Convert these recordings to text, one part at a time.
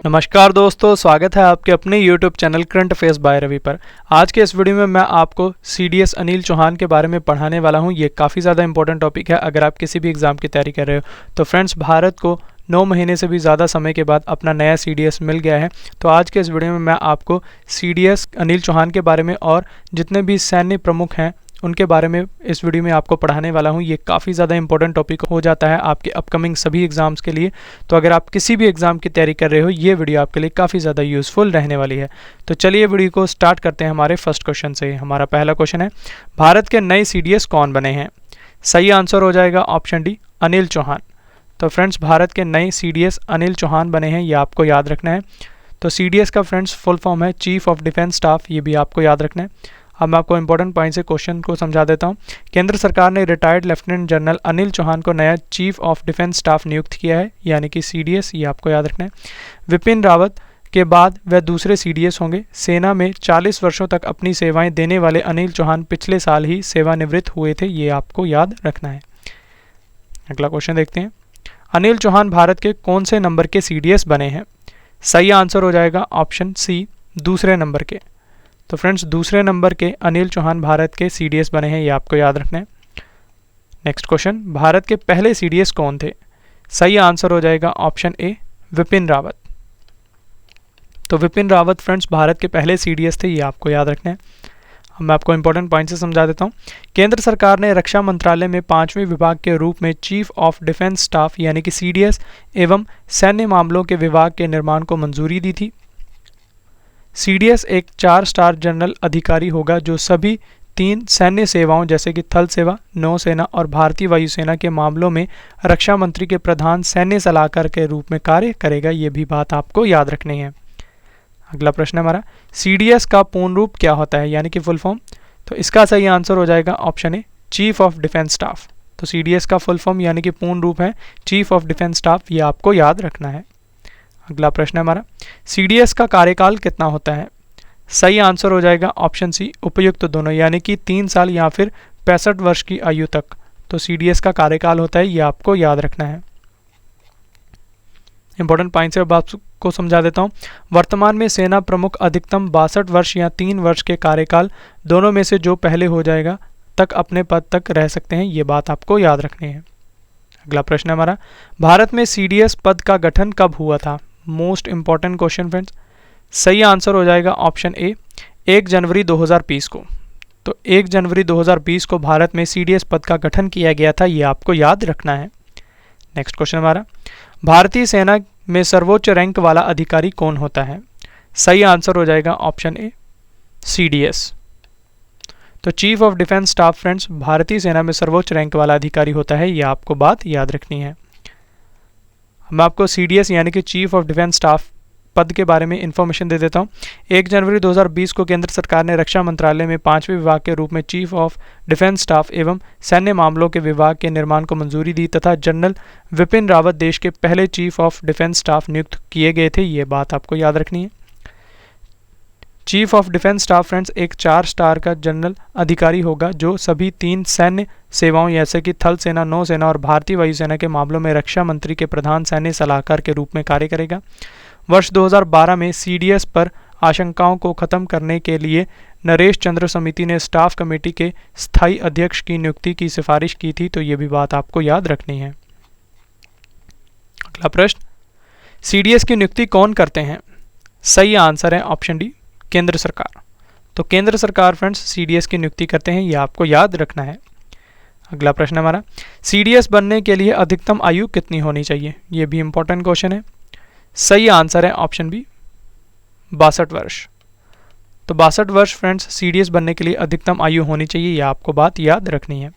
नमस्कार दोस्तों, स्वागत है आपके अपने YouTube channel current affairs by Ravi पर। आज के इस वीडियो में मैं आपको CDS अनिल चौहान के बारे में पढ़ाने वाला हूं। ये काफ़ी ज़्यादा इंपॉर्टेंट टॉपिक है अगर आप किसी भी एग्ज़ाम की तैयारी कर रहे हो। तो फ्रेंड्स, भारत को 9 महीने से भी ज़्यादा समय के बाद अपना नया CDS मिल गया है। तो आज के इस वीडियो में मैं आपको CDS अनिल चौहान के बारे में और जितने भी सैन्य प्रमुख हैं उनके बारे में इस वीडियो में आपको पढ़ाने वाला हूं। ये काफ़ी ज़्यादा इंपॉर्टेंट टॉपिक हो जाता है आपके अपकमिंग सभी एग्जाम्स के लिए। तो अगर आप किसी भी एग्ज़ाम की तैयारी कर रहे हो, ये वीडियो आपके लिए काफ़ी ज़्यादा यूज़फुल रहने वाली है। तो चलिए वीडियो को स्टार्ट करते हैं हमारे फर्स्ट क्वेश्चन से। हमारा पहला क्वेश्चन है, भारत के नए CDS कौन बने हैं? सही आंसर हो जाएगा ऑप्शन डी, अनिल चौहान। तो फ्रेंड्स, भारत के नए CDS अनिल चौहान बने हैं, ये आपको याद रखना है। तो CDS का फ्रेंड्स फुल फॉर्म है चीफ ऑफ डिफेंस स्टाफ, ये भी आपको याद रखना है। अब मैं आपको इंपॉर्टेंट पॉइंट से क्वेश्चन को समझा देता हूं। केंद्र सरकार ने retired lieutenant general Anil Chauhan को नया चीफ ऑफ डिफेंस स्टाफ नियुक्त किया है, यानी कि CDS, ये आपको याद रखना है। विपिन रावत के बाद वह दूसरे CDS होंगे। सेना में 40 वर्षों तक अपनी सेवाएं देने वाले अनिल चौहान पिछले साल ही सेवानिवृत्त हुए थे, ये आपको याद रखना है। अगला क्वेश्चन देखते हैं, अनिल चौहान भारत के कौन से नंबर के CDS बने हैं? सही आंसर हो जाएगा ऑप्शन सी, दूसरे नंबर के। तो फ्रेंड्स, दूसरे नंबर के अनिल चौहान भारत के CDS बने हैं, ये आपको याद रखना है। नेक्स्ट क्वेश्चन, भारत के पहले CDS कौन थे? सही आंसर हो जाएगा ऑप्शन ए, विपिन रावत। तो विपिन रावत फ्रेंड्स भारत के पहले CDS थे, ये आपको याद रखना है। अब मैं आपको इंपॉर्टेंट पॉइंट से समझा देता हूँ। केंद्र सरकार ने रक्षा मंत्रालय में 5वें विभाग के रूप में चीफ ऑफ डिफेंस स्टाफ यानी कि CDS एवं सैन्य मामलों के विभाग के निर्माण को मंजूरी दी थी। CDS एक 4 स्टार जनरल अधिकारी होगा जो सभी 3 सैन्य सेवाओं जैसे कि थल सेवा, नौसेना और भारतीय वायुसेना के मामलों में रक्षा मंत्री के प्रधान सैन्य सलाहकार के रूप में कार्य करेगा, ये भी बात आपको याद रखनी है। अगला प्रश्न हमारा, CDS का पूर्ण रूप क्या होता है यानी कि फुल फॉर्म? तो इसका सही आंसर हो जाएगा option A, chief of defence staff. तो CDS का फुल फॉर्म यानी कि पूर्ण रूप है चीफ ऑफ डिफेंस स्टाफ, ये आपको याद रखना है। अगला प्रश्न हमारा, CDS का कार्यकाल कितना होता है? सही आंसर हो जाएगा ऑप्शन सी, उपयुक्त दोनों, यानी कि 3 साल या फिर 65 वर्ष की आयु तक। तो CDS का कार्यकाल होता है, ये आपको याद रखना है। इंपॉर्टेंट पॉइंट से अब आपको समझा देता हूँ। वर्तमान में सेना प्रमुख अधिकतम 62 वर्ष या 3 वर्ष के कार्यकाल दोनों में से जो पहले हो जाएगा तक अपने पद तक रह सकते हैं, ये बात आपको याद रखनी है। अगला प्रश्न हमारा, भारत में CDS पद का गठन कब हुआ था? Most important question friends. सही आंसर हो जाएगा ऑप्शन ए, 1 जनवरी 2020 को। तो 1 जनवरी 2020 को भारत में CDS पद का गठन किया गया था, ये आपको याद रखना है। नेक्स्ट क्वेश्चन हमारा, भारतीय सेना में सर्वोच्च रैंक वाला अधिकारी कौन होता है? सही आंसर हो जाएगा ऑप्शन ए, CDS। तो chief of defence staff friends भारतीय सेना में सर्वोच्च रैंक वाला अधिकारी होता है, ये आपको बात याद रखनी है। मैं आपको CDS यानी कि चीफ ऑफ डिफेंस स्टाफ पद के बारे में इंफॉर्मेशन दे देता हूँ। 1 जनवरी 2020 को केंद्र सरकार ने रक्षा मंत्रालय में 5वें विभाग के रूप में चीफ ऑफ डिफेंस स्टाफ एवं सैन्य मामलों के विभाग के निर्माण को मंजूरी दी तथा जनरल विपिन रावत देश के पहले चीफ ऑफ डिफेंस स्टाफ नियुक्त किए गए थे, ये बात आपको याद रखनी है। Chief of defence staff friends एक 4 स्टार का जनरल अधिकारी होगा जो सभी 3 सैन्य सेवाओं जैसे कि थल सेना, नौसेना और भारतीय वायुसेना के मामलों में रक्षा मंत्री के प्रधान सैन्य सलाहकार के रूप में कार्य करेगा। वर्ष 2012 में CDS पर आशंकाओं को खत्म करने के लिए नरेश चंद्र समिति ने स्टाफ कमेटी के स्थायी अध्यक्ष की नियुक्ति की सिफारिश की थी, तो ये भी बात आपको याद रखनी है। अगला प्रश्न, CDS की नियुक्ति कौन करते हैं? सही आंसर है ऑप्शन डी, केंद्र सरकार। तो केंद्र सरकार फ्रेंड्स CDS की नियुक्ति करते हैं, ये आपको याद रखना है। अगला प्रश्न हमारा, CDS बनने के लिए अधिकतम आयु कितनी होनी चाहिए? ये भी इंपॉर्टेंट क्वेश्चन है। सही आंसर है ऑप्शन बी, 62 वर्ष। तो 62 वर्ष फ्रेंड्स CDS बनने के लिए अधिकतम आयु होनी चाहिए, यह आपको बात याद रखनी है।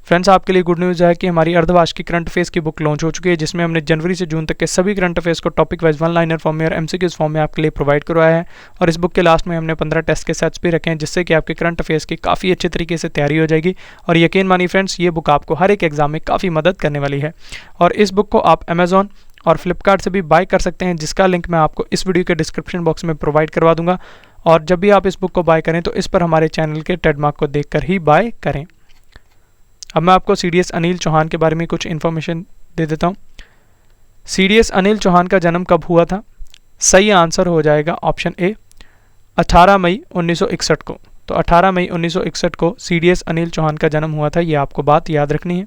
फ्रेंड्स, आपके लिए गुड न्यूज़ है कि हमारी अर्धवार्षिक करंट अफेयर्स की बुक लॉन्च हो चुकी है, जिसमें हमने जनवरी से जून तक के सभी करंट अफेयर्स को टॉपिक वाइज 1 लाइनर फॉर्म में और MCQs फॉर्म में आपके लिए प्रोवाइड करवाया है। और इस बुक के लास्ट में हमने 15 टेस्ट के सेट्स भी रखे हैं, जिससे कि आपके करंट अफेयर्स की काफ़ी अच्छे तरीके से तैयारी हो जाएगी। और यकीन मानिए फ्रेंड्स, ये बुक आपको हर एक एग्जाम में काफ़ी मदद करने वाली है। और इस बुक को आप अमेजॉन और फ्लिपकार्ट से भी बाय कर सकते हैं, जिसका लिंक मैं आपको इस वीडियो के डिस्क्रिप्शन बॉक्स में प्रोवाइड करवा दूंगा। और जब भी आप इस बुक को बाय करें तो इस पर हमारे चैनल के ट्रेडमार्क को देखकर ही बाय करें। अब मैं आपको CDS अनिल चौहान के बारे में कुछ इन्फॉर्मेशन दे देता हूँ। सीडीएस अनिल चौहान का जन्म कब हुआ था? सही आंसर हो जाएगा ऑप्शन ए 18 मई 1961 को। तो 18 मई 1961 को सीडीएस अनिल चौहान का जन्म हुआ था, ये आपको बात याद रखनी है।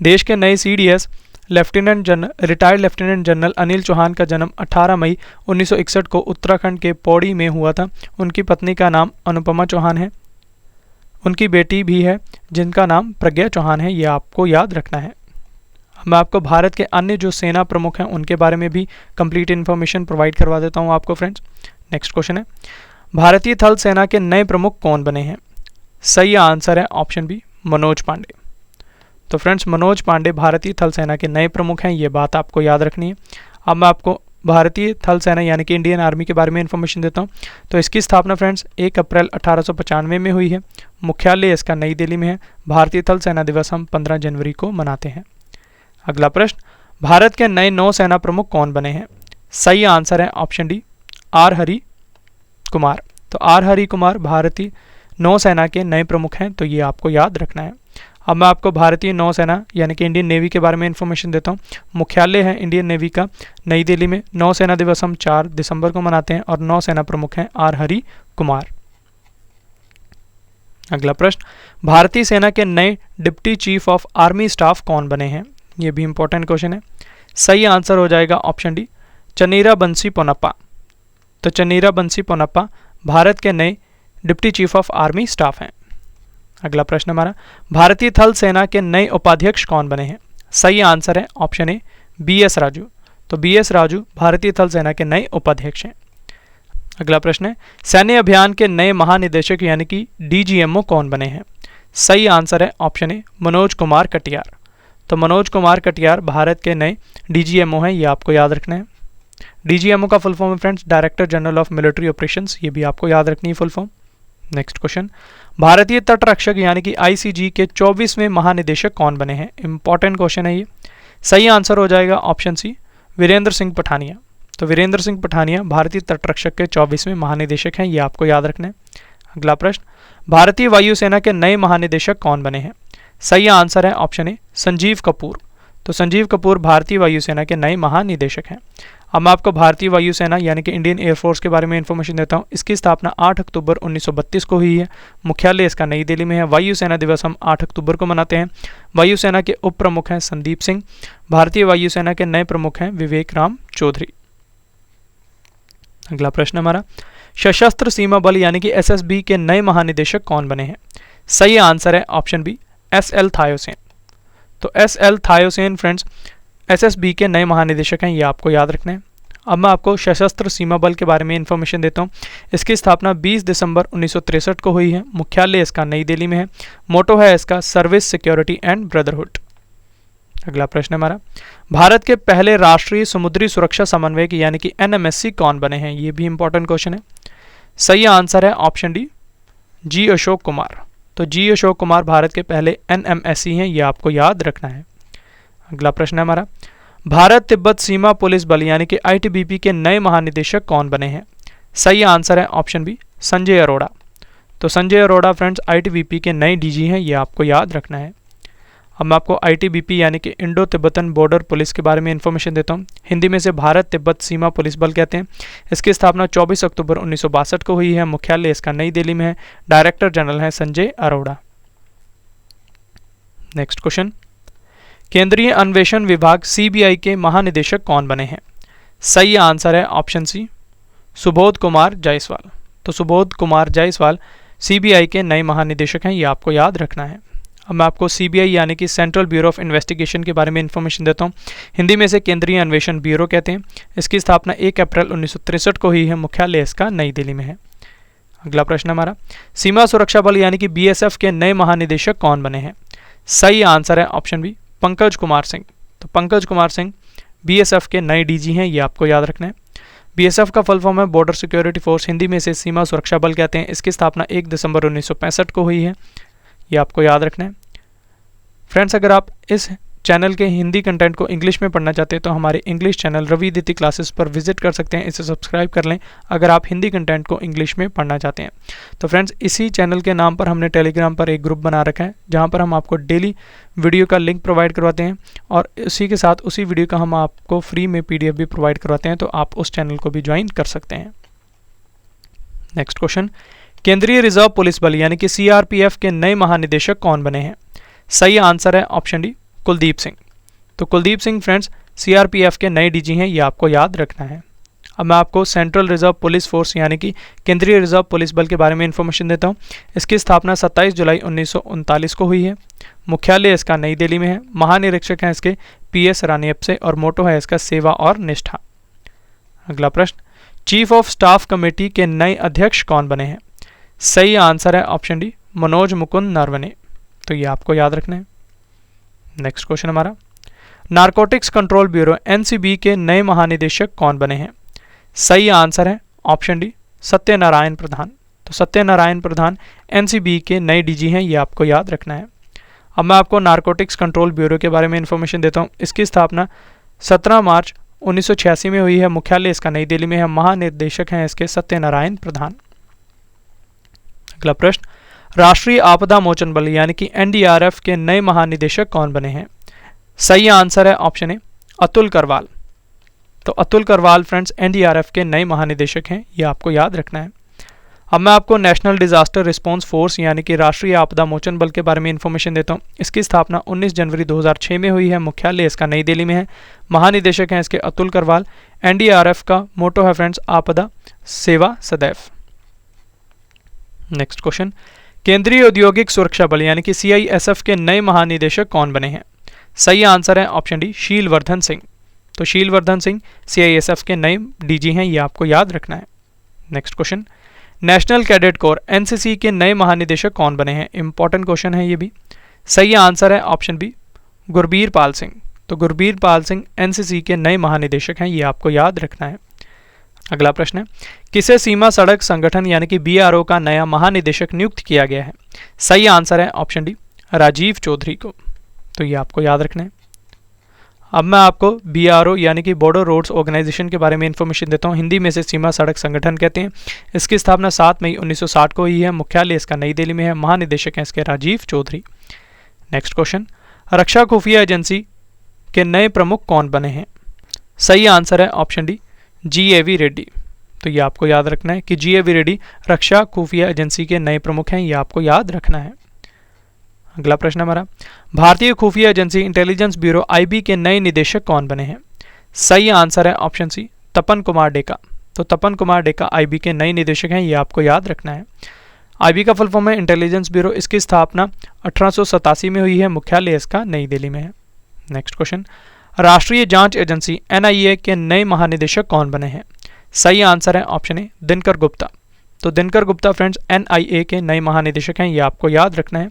देश के नए CDS retired lieutenant general Anil Chauhan का जन्म 18 मई 1961 को उत्तराखंड के पौड़ी में हुआ था। उनकी पत्नी का नाम अनुपमा चौहान है। उनकी बेटी भी है जिनका नाम प्रज्ञा चौहान है, ये आपको याद रखना है। मैं आपको भारत के अन्य जो सेना प्रमुख हैं उनके बारे में भी कंप्लीट इन्फॉर्मेशन प्रोवाइड करवा देता हूँ आपको फ्रेंड्स। नेक्स्ट क्वेश्चन है, भारतीय थल सेना के नए प्रमुख कौन बने हैं? सही आंसर है ऑप्शन बी मनोज पांडे। तो फ्रेंड्स मनोज पांडे भारतीय थल सेना के नए प्रमुख हैं, ये बात आपको याद रखनी है। अब मैं आपको भारतीय थल सेना यानी कि इंडियन आर्मी के बारे में इन्फॉर्मेशन देता हूँ। तो इसकी स्थापना फ्रेंड्स 1 अप्रैल 1895 में हुई है। मुख्यालय इसका नई दिल्ली में है। भारतीय थल सेना दिवस हम 15 जनवरी को मनाते हैं। अगला प्रश्न, भारत के नए नौसेना प्रमुख कौन बने हैं? सही आंसर है option D R Hari Kumar. तो आर हरि कुमार भारतीय नौसेना के नए प्रमुख हैं, तो ये आपको याद रखना है। अब मैं आपको भारतीय नौसेना यानी कि इंडियन नेवी के बारे में इन्फॉर्मेशन देता हूँ। मुख्यालय है इंडियन नेवी का नई दिल्ली में। नौसेना दिवस हम 4 दिसंबर को मनाते हैं और नौसेना प्रमुख हैं आर हरि कुमार। अगला प्रश्न, भारतीय सेना के नए deputy chief of army staff कौन बने हैं? ये भी इंपॉर्टेंट क्वेश्चन है। सही आंसर हो जाएगा ऑप्शन डी चन्नीरा बंसी पोनप्पा। तो चन्नीरा बंसी पोनप्पा भारत के नए deputy chief of army staff हैं। अगला प्रश्न हमारा, भारतीय थल सेना के नए उपाध्यक्ष कौन बने हैं? सही आंसर है ऑप्शन ए BS राजू। तो BS राजू भारतीय थल सेना के नए उपाध्यक्ष हैं। अगला प्रश्न है, सैन्य अभियान के नए महानिदेशक यानी कि DGMO कौन बने हैं? सही आंसर है ऑप्शन ए मनोज कुमार कटियार। तो मनोज कुमार कटियार भारत के नए DGMO हैं, ये आपको याद रखना है। DGMO का फुल फॉर्म है friends director general of military operations, ये भी आपको याद रखनी है फुल फॉर्म। नेक्स्ट क्वेश्चन, भारतीय तट रक्षक यानी कि ICG के 24वें महानिदेशक कौन बने हैं? इंपॉर्टेंट क्वेश्चन है ये। सही आंसर हो जाएगा ऑप्शन सी वीरेंद्र सिंह पठानिया। तो वीरेंद्र सिंह पठानिया भारतीय तट रक्षक के 24वें महानिदेशक हैं, ये आपको याद रखना है। अगला प्रश्न, भारतीय वायुसेना के नए महानिदेशक कौन बने हैं? सही आंसर है ऑप्शन ए संजीव कपूर। तो संजीव कपूर भारतीय वायुसेना के नए महानिदेशक हैं। अब मैं आपको भारतीय वायुसेना यानी कि इंडियन एयरफोर्स के बारे में इन्फॉर्मेशन देता हूँ। इसकी स्थापना 8 अक्टूबर 1932 को हुई है। मुख्यालय इसका नई दिल्ली में है। वायुसेना दिवस हम 8 अक्टूबर को मनाते हैं। वायुसेना के उप प्रमुख हैं संदीप सिंह। भारतीय वायुसेना के नए प्रमुख हैं विवेक राम चौधरी। अगला प्रश्न हमारा, सशस्त्र सीमा बल यानी कि SSB के नए महानिदेशक कौन बने हैं? सही आंसर है ऑप्शन बी SL थायोसेन। तो SL थायोसेन फ्रेंड्स SSB के नए महानिदेशक हैं, ये आपको याद रखना है। अब मैं आपको सशस्त्र सीमा बल के बारे में इन्फॉर्मेशन देता हूँ। इसकी स्थापना 20 दिसंबर 1963 को हुई है। मुख्यालय इसका नई दिल्ली में है। मोटो है इसका सर्विस, सिक्योरिटी एंड ब्रदरहुड। अगला प्रश्न हमारा, भारत के पहले राष्ट्रीय समुद्री सुरक्षा समन्वयक यानी कि NMSC कौन बने हैं? ये भी इंपॉर्टेंट क्वेश्चन है। सही आंसर है option D G Ashok Kumar. तो G अशोक कुमार भारत के पहले NMSC हैं, ये आपको याद रखना है। अगला प्रश्न है हमारा, भारत तिब्बत सीमा पुलिस बल यानी कि ITBP के नए महानिदेशक कौन बने हैं? सही आंसर है ऑप्शन बी संजय अरोड़ा। तो संजय अरोड़ा फ्रेंड्स ITBP के नए DG हैं, ये आपको याद रखना है। अब मैं आपको ITBP यानी कि इंडो तिब्बतन बॉर्डर पुलिस के बारे में इन्फॉर्मेशन देता हूँ। हिंदी में से भारत तिब्बत सीमा पुलिस बल कहते हैं। इसकी स्थापना 24 अक्टूबर 1962 को हुई है। मुख्यालय इसका नई दिल्ली में है। डायरेक्टर जनरल है संजय अरोड़ा। नेक्स्ट क्वेश्चन, केंद्रीय अन्वेषण विभाग CBI के महानिदेशक कौन बने हैं? सही आंसर है ऑप्शन सी सुबोध कुमार जायसवाल। तो सुबोध कुमार जायसवाल CBI के नए महानिदेशक हैं, ये आपको याद रखना है। अब मैं आपको CBI यानी कि सेंट्रल ब्यूरो ऑफ इन्वेस्टिगेशन के बारे में इन्फॉर्मेशन देता हूँ। हिंदी में से केंद्रीय अन्वेषण ब्यूरो कहते हैं। इसकी स्थापना 1 अप्रैल 1963 को हुई है। मुख्यालय इसका नई दिल्ली में है। अगला प्रश्न हमारा, सीमा सुरक्षा बल यानी कि BSF के नए महानिदेशक कौन बने हैं? सही आंसर है ऑप्शन बी पंकज कुमार सिंह। तो पंकज कुमार सिंह BSF के नए DG हैं, ये आपको याद रखना है। BSF का फुल फॉर्म है बॉर्डर सिक्योरिटी फोर्स, हिंदी में से सीमा सुरक्षा बल कहते हैं। इसकी स्थापना 1 दिसंबर 1965 को हुई है, ये आपको याद रखना है। फ्रेंड्स, अगर आप इस चैनल के हिंदी कंटेंट को इंग्लिश में पढ़ना चाहते हैं तो हमारे इंग्लिश चैनल रवि दिति क्लासेस पर विजिट कर सकते हैं, इसे सब्सक्राइब कर लें अगर आप हिंदी कंटेंट को इंग्लिश में पढ़ना चाहते हैं। तो फ्रेंड्स, इसी चैनल के नाम पर हमने टेलीग्राम पर एक ग्रुप बना रखा है जहाँ पर हम आपको डेली वीडियो का लिंक प्रोवाइड करवाते हैं और इसी के साथ उसी वीडियो का हम आपको फ्री में PDF भी प्रोवाइड करवाते हैं, तो आप उस चैनल को भी ज्वाइन कर सकते हैं। नेक्स्ट क्वेश्चन, केंद्रीय रिजर्व पुलिस बल यानी कि CRPF के नए महानिदेशक कौन बने हैं? सही आंसर है ऑप्शन डी, कुलदीप सिंह। तो कुलदीप सिंह फ्रेंड्स CRPF के नए DG हैं, ये आपको याद रखना है। अब मैं आपको सेंट्रल रिजर्व पुलिस फोर्स यानी कि केंद्रीय रिजर्व पुलिस बल के बारे में इंफॉर्मेशन देता हूँ। इसकी स्थापना 27 जुलाई 1939 को हुई है। मुख्यालय इसका नई दिल्ली में है। महानिरीक्षक हैं इसके PS रानीअप्से और मोटो है इसका सेवा और निष्ठा। अगला प्रश्न, चीफ ऑफ स्टाफ कमेटी के नए अध्यक्ष कौन बने हैं? सही आंसर है ऑप्शन डी, मनोज मुकुंद नरवणे। तो ये आपको याद रखना है। नेक्स्ट क्वेश्चन हमारा, नारकोटिक्स कंट्रोल ब्यूरो NCB के नए महानिदेशक कौन बने हैं? सही आंसर है ऑप्शन डी, सत्यनारायण प्रधान। तो सत्यनारायण प्रधान NCB के नए DG हैं, ये आपको याद रखना है। अब मैं आपको नारकोटिक्स कंट्रोल ब्यूरो के बारे में इंफॉर्मेशन देता हूँ। इसकी स्थापना 17 मार्च 1986 में हुई है। मुख्यालय इसका नई दिल्ली में है। महानिदेशक हैं इसके सत्यनारायण प्रधान। अगला प्रश्न, राष्ट्रीय आपदा मोचन बल यानी कि NDRF के नए महानिदेशक कौन बने हैं? सही आंसर है ऑप्शन ए, अतुल करवाल। तो अतुल करवाल फ्रेंड्स NDRF के नए महानिदेशक हैं, ये आपको याद रखना है। अब मैं आपको नेशनल डिजास्टर रिस्पांस फोर्स यानी कि राष्ट्रीय आपदा मोचन बल के बारे में इंफॉर्मेशन देता हूँ। इसकी स्थापना 19 जनवरी 2006 में हुई है। मुख्यालय इसका नई दिल्ली में है। महानिदेशक हैं इसके अतुल करवाल। NDRF का मोटो है फ्रेंड्स, आपदा सेवा सदैव। नेक्स्ट क्वेश्चन, केंद्रीय औद्योगिक सुरक्षा बल यानी कि CISF के नए महानिदेशक कौन बने हैं? सही आंसर है ऑप्शन डी, शीलवर्धन सिंह। तो शीलवर्धन सिंह CISF के नए DG हैं, ये आपको याद रखना है। Next question, national cadet corps NCC के नए महानिदेशक कौन बने हैं? इंपॉर्टेंट क्वेश्चन है ये भी। सही आंसर है ऑप्शन बी, गुरबीर पाल सिंह। तो गुरबीर पाल सिंह NCC के नए महानिदेशक हैं, ये आपको याद रखना है। अगला प्रश्न है, किसे सीमा सड़क संगठन यानी कि BRO का नया महानिदेशक नियुक्त किया गया है? सही आंसर है ऑप्शन डी, राजीव चौधरी को। तो ये आपको याद रखना है। अब मैं आपको BRO यानी कि बॉर्डर रोड्स ऑर्गेनाइजेशन के बारे में इंफॉर्मेशन देता हूँ। हिंदी में से सीमा सड़क संगठन कहते हैं। इसकी स्थापना 7 मई 1960 को हुई है। मुख्यालय इसका नई दिल्ली में है। महानिदेशक हैं इसके राजीव चौधरी। नेक्स्ट क्वेश्चन, रक्षा खुफिया एजेंसी के नए प्रमुख कौन बने हैं? सही आंसर है ऑप्शन डी, GAV रेड्डी। तो ये आपको याद रखना है कि GAV रेड्डी रक्षा खुफिया एजेंसी के नए प्रमुख हैं, ये आपको याद रखना है। अगला प्रश्न हमारा, भारतीय खुफिया एजेंसी इंटेलिजेंस ब्यूरो IB के नए निदेशक कौन बने हैं? सही आंसर है ऑप्शन सी, तपन कुमार डेका। तो तपन कुमार डेका IB के नए निदेशक हैं, ये आपको याद रखना है। IB का फुल फॉर्म है इंटेलिजेंस ब्यूरो। इसकी स्थापना 1887 में हुई है। मुख्यालय इसका नई दिल्ली में है। नेक्स्ट क्वेश्चन, राष्ट्रीय जांच एजेंसी NIA के नए महानिदेशक कौन बने हैं? सही आंसर है ऑप्शन ए, दिनकर गुप्ता। तो दिनकर गुप्ता फ्रेंड्स NIA के नए महानिदेशक हैं, ये आपको याद रखना है।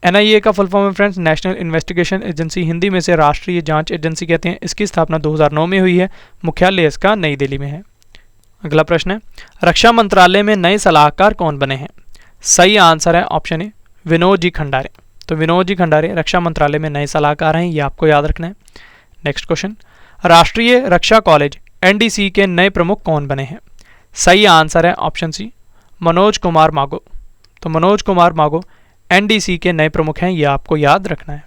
NIA का फुल फॉर्म है friends national investigation agency. Hindi में से राष्ट्रीय जांच एजेंसी कहते हैं। इसकी स्थापना 2009 में हुई है। मुख्यालय इसका नई दिल्ली में है। अगला प्रश्न है, रक्षा मंत्रालय में नए सलाहकार कौन बने हैं? सही आंसर है ऑप्शन ए, विनोद जी खंडारे। तो विनोद जी खंडारे रक्षा मंत्रालय में नए सलाहकार हैं, ये आपको याद रखना है। नेक्स्ट क्वेश्चन, राष्ट्रीय रक्षा कॉलेज NDC के नए प्रमुख कौन बने हैं? सही आंसर है ऑप्शन सी, मनोज कुमार मागो। तो मनोज कुमार मागो NDC के नए प्रमुख हैं, ये आपको याद रखना है।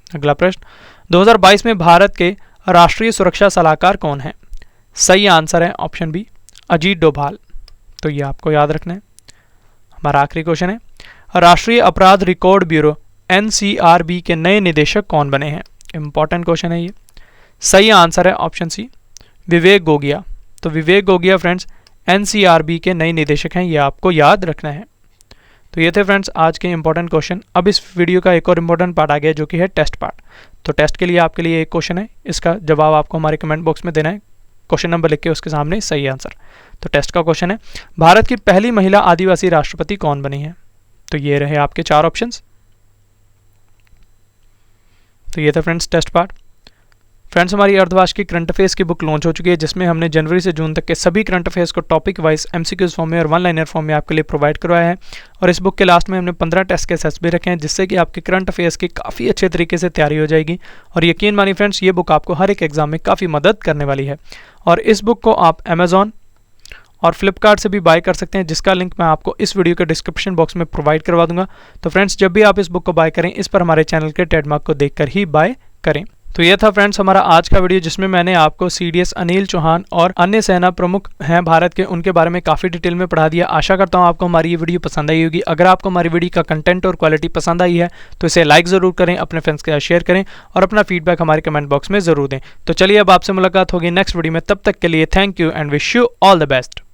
अगला प्रश्न, 2022 में भारत के राष्ट्रीय सुरक्षा सलाहकार कौन है? सही आंसर है ऑप्शन बी, अजीत डोभाल। तो ये आपको याद रखना है। हमारा आखिरी क्वेश्चन है, राष्ट्रीय अपराध रिकॉर्ड ब्यूरो NCRB के नए निदेशक कौन बने हैं? इंपॉर्टेंट क्वेश्चन है ये। सही आंसर है ऑप्शन सी, विवेक गोगिया। तो विवेक गोगिया फ्रेंड्स NCRB के नए निदेशक हैं, ये आपको याद रखना है। तो ये थे फ्रेंड्स आज के इंपॉर्टेंट क्वेश्चन। अब इस वीडियो का एक और इंपॉर्टेंट पार्ट आ गया जो कि है टेस्ट पार्ट। तो टेस्ट के लिए आपके लिए एक क्वेश्चन है, इसका जवाब आपको हमारे कमेंट बॉक्स में देना है। क्वेश्चन नंबर लिख के उसके सामने सही आंसर। तो टेस्ट का क्वेश्चन है, भारत की पहली महिला आदिवासी राष्ट्रपति कौन बनी है? तो ये रहे आपके 4 ऑप्शंस। तो ये था फ्रेंड्स टेस्ट पार्ट। फ्रेंड्स, हमारी अर्थवाश की करंट अफेयर्स की बुक लॉन्च हो चुकी है, जिसमें हमने जनवरी से जून तक के सभी करंट अफेयर्स को टॉपिक वाइज एमसीक्यूज फॉर्म में और वन लाइनर फॉर्म में आपके लिए प्रोवाइड करवाया है। और इस बुक के लास्ट में हमने 15 टेस्ट केसेस भी रखे हैं, जिससे कि आपके करंट अफेयर्स की काफ़ी अच्छे तरीके से तैयारी हो जाएगी। और यकीन मानिए फ्रेंड्स, ये बुक आपको हर एक एग्जाम में काफ़ी मदद करने वाली है। और इस बुक को आप अमेजॉन और फ्लिपकार्ट से भी बाय कर सकते हैं, जिसका लिंक मैं आपको इस वीडियो के डिस्क्रिप्शन बॉक्स में प्रोवाइड करवा दूंगा। तो फ्रेंड्स, जब भी आप इस बुक को बाय करें, इस पर हमारे चैनल के ट्रेडमार्क को देखकर ही बाय करें। तो ये था फ्रेंड्स हमारा आज का वीडियो, जिसमें मैंने आपको सीडीएस अनिल चौहान और अन्य सेना प्रमुख हैं भारत के, उनके बारे में काफ़ी डिटेल में पढ़ा दिया। आशा करता हूँ आपको हमारी ये वीडियो पसंद आई होगी। अगर आपको हमारी वीडियो का कंटेंट और क्वालिटी पसंद आई है तो इसे लाइक ज़रूर करें, अपने फ्रेंड्स के साथ शेयर करें और अपना फीडबैक हमारे कमेंट बॉक्स में ज़रूर दें। तो चलिए अब आपसे मुलाकात होगी नेक्स्ट वीडियो में। तब तक के लिए thank you and wish you all the best.